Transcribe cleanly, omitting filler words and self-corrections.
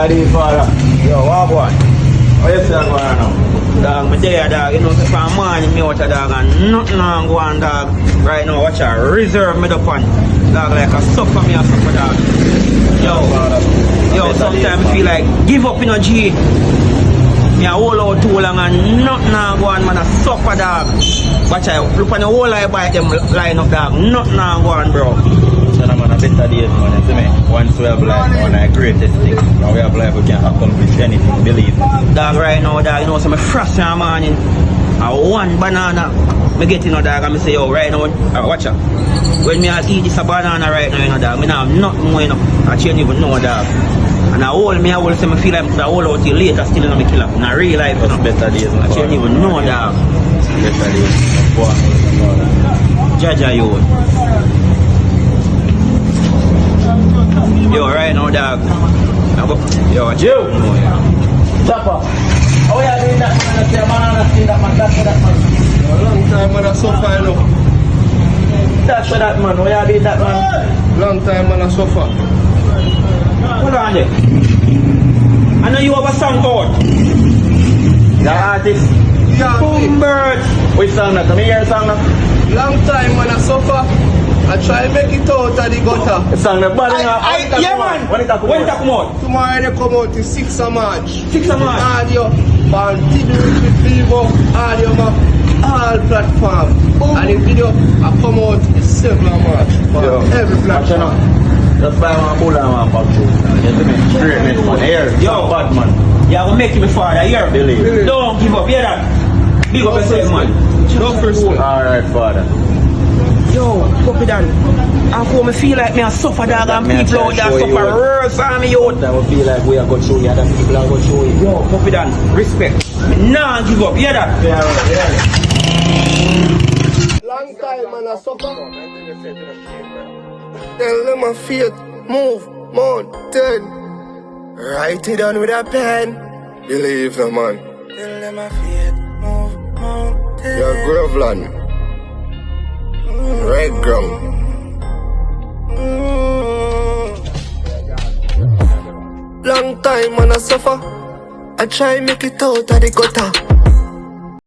better than father. Yo, what boy? What you say going on now? Dog, me there, dog. You know, say for morning me out a dog and nothing on go on, dog. Right now, watch out. Reserve me the pan. Dog, like a suffer me a suffer, dog. Yo, sometimes I feel like give up in a G. Me a hold out too long and nothing on go on, man. A suffer, dog. Watch out. Look on the whole eye by them line up, dog. Nothing on go on, bro. So I'm on a better days, man. You see me? Once we have life, one of the greatest things. Now we have life, we can accomplish anything, believe me. Dog, right now, dog, you know, so me frost in the morning. One banana, me get in, you know, dog, and me say, yo, right now, watch out. When me eat this a banana right now, you know, dog, me not have nothing more, you know. I can't even know, dog. And I hold me, I will say, me feel like I hold out till later, still in my killer. In a real life, you know. Better days, man. I can't even know, dog. Better days. Jaja, you. Yo, right now, dog. Yo, Joe. Chopper. How you doing that, man? I say a banana skin that man. That's for that, man. A long time, man. I suffer, you know. That's for that, man. How you doing that, man? Long time, man. I suffer. Hold on there. I know you have a song out. The artist. Yeah, Boom Birds. Which song that? Come here, song that. long time, man. I suffer. I try make it out of the gutter. The song that. Yeah, man. When it come out? Tomorrow they come out the 6th of March. 6th of March. Audio, on Tibby with Vivo, audio map, all platform. And the video I come out the 7th of March. Yo, Every platform. Just buy one bull and one back shoe. You see me? Straightness, man. Here. Yo, bad, man. Yeah, will make you my father, here. Believe. Don't give up, hear that? Big up yourself, man. No first one. Alright, father. Yo, copy that. And for me feel like me a suffer, dog, and people out there suffer real for me, yo. That would feel like we are going to show you, other people are going to show you. Yo, copy that. Respect. Nah, give up, hear that? Yeah. Long time, man. I suffer. Tell them my faith, move, mountain. Write it down with a pen. Believe no man. Tell them my faith, move, mountain. Your Groveland. Red ground. Long time, man, I suffer. I try make it out of the gutter.